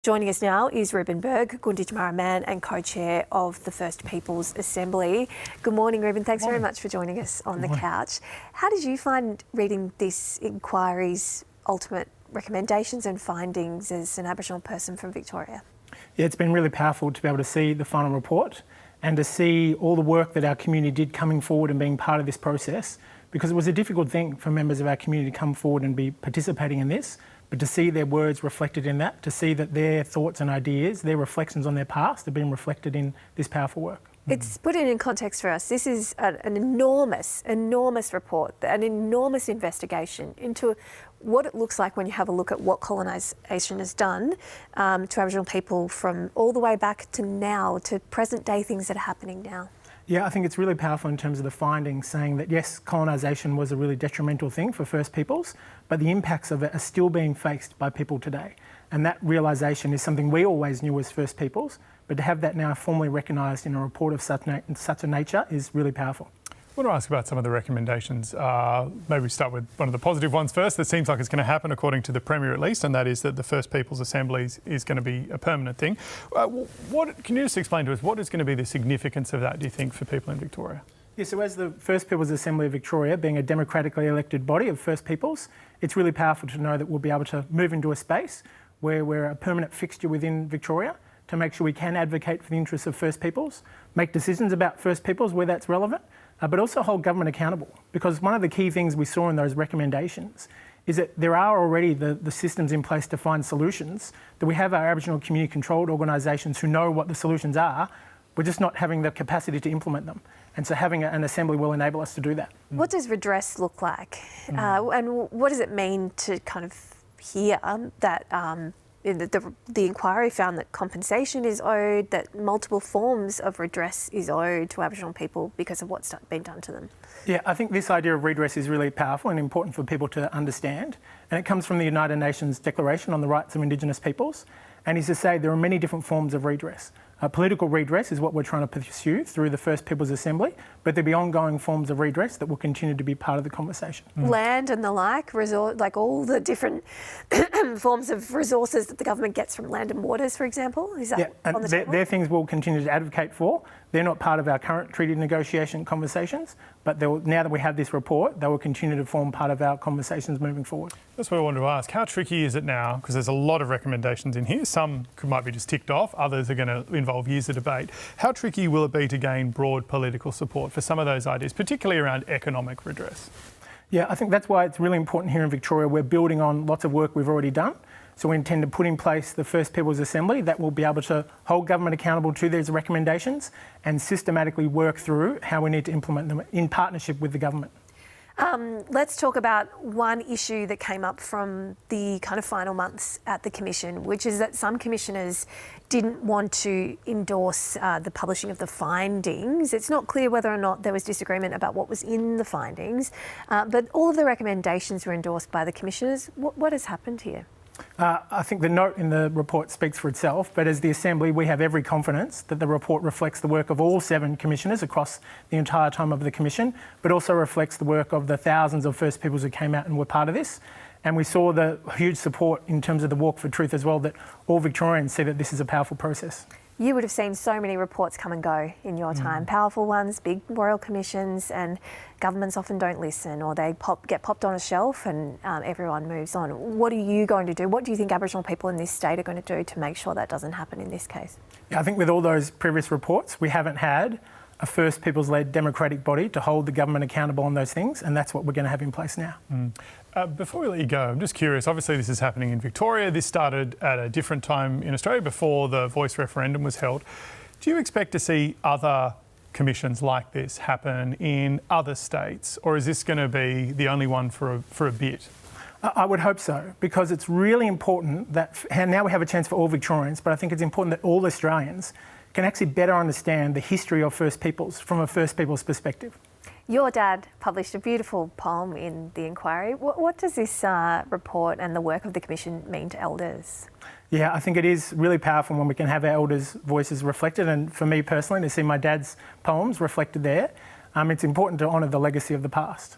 Joining us now is Rueben Berg, Gunditjmara man and co-chair of the First Peoples Assembly. Good morning, Rueben. Thanks very much for joining us on the couch. How did you find reading this inquiry's ultimate recommendations and findings as an Aboriginal person from Victoria? Yeah, it's been really powerful to be able to see the final report and to see all the work that our community did coming forward and being part of this process, because it was a difficult thing for members of our community to come forward and be participating in this, but to see their words reflected in that, to see that their thoughts and ideas, their reflections on their past have been reflected in this powerful work. It's put it in context for us. This is an enormous report, an enormous investigation into what it looks like when you have a look at what colonisation has done to Aboriginal people from all the way back to now, to present day things that are happening now. Yeah, I think it's really powerful in terms of the findings saying that yes, colonisation was a really detrimental thing for First Peoples, but the impacts of it are still being faced by people today. And that realisation is something we always knew as First Peoples, but to have that now formally recognised in a report of such a nature is really powerful. I want to ask about some of the recommendations. Maybe we start with one of the positive ones first. That seems like it's going to happen, according to the Premier at least, and that is that the First Peoples Assemblies is going to be a permanent thing. Can you just explain to us what is going to be the significance of that, do you think, for people in Victoria? Yeah, so as the First Peoples Assembly of Victoria, being a democratically elected body of First Peoples, it's really powerful to know that we'll be able to move into a space where we're a permanent fixture within Victoria to make sure we can advocate for the interests of First Peoples, make decisions about First Peoples where that's relevant, but also hold government accountable. Because one of the key things we saw in those recommendations is that there are already the systems in place to find solutions, that we have our Aboriginal community controlled organisations who know what the solutions are, we're just not having the capacity to implement them. And so having an assembly will enable us to do that. What does redress look like? And what does it mean to kind of hear that the inquiry found that compensation is owed, that multiple forms of redress is owed to Aboriginal people because of what's been done to them? Yeah, I think this idea of redress is really powerful and important for people to understand. And it comes from the United Nations Declaration on the Rights of Indigenous Peoples. And is to say there are many different forms of redress. Political redress is what we're trying to pursue through the First Peoples Assembly, but there'll be ongoing forms of redress that will continue to be part of the conversation. Land and the like all the different forms of resources that the government gets from land and waters, for example? Is that on the table? They're things we'll continue to advocate for. They're not part of our current treaty negotiation conversations, but now that we have this report, they will continue to form part of our conversations moving forward. That's what I wanted to ask. How tricky is it now? Because there's a lot of recommendations in here. Some might be just ticked off. Others are going to involve years of debate. How tricky will it be to gain broad political support for some of those ideas, particularly around economic redress? Yeah, I think that's why it's really important here in Victoria. We're building on lots of work we've already done. So we intend to put in place the First Peoples Assembly that will be able to hold government accountable to these recommendations and systematically work through how we need to implement them in partnership with the government. Let's talk about one issue that came up from the kind of final months at the Commission, which is that some commissioners didn't want to endorse the publishing of the findings. It's not clear whether or not there was disagreement about what was in the findings, but all of the recommendations were endorsed by the commissioners. What has happened here? I think the note in the report speaks for itself, but as the Assembly, we have every confidence that the report reflects the work of all 7 commissioners across the entire time of the Commission, but also reflects the work of the thousands of First Peoples who came out and were part of this. And we saw the huge support in terms of the Walk for Truth as well, that all Victorians see that this is a powerful process. You would have seen so many reports come and go in your time, powerful ones, big royal commissions, and governments often don't listen, or they get popped on a shelf and everyone moves on. What are you going to do? What do you think Aboriginal people in this state are going to do to make sure that doesn't happen in this case? Yeah, I think with all those previous reports, we haven't had a First Peoples-led democratic body to hold the government accountable on those things, and that's what we're going to have in place now. Before we let you go, I'm just curious, obviously this is happening in Victoria. This started at a different time in Australia before the Voice referendum was held. Do you expect to see other commissions like this happen in other states, or is this going to be the only one for a bit? I would hope so, because it's really important that now we have a chance for all Victorians, but I think it's important that all Australians can actually better understand the history of First Peoples from a First Peoples perspective. Your dad published a beautiful poem in the inquiry. What does this report and the work of the Commission mean to elders? Yeah, I think it is really powerful when we can have our elders' voices reflected, and for me personally, to see my dad's poems reflected there, it's important to honour the legacy of the past.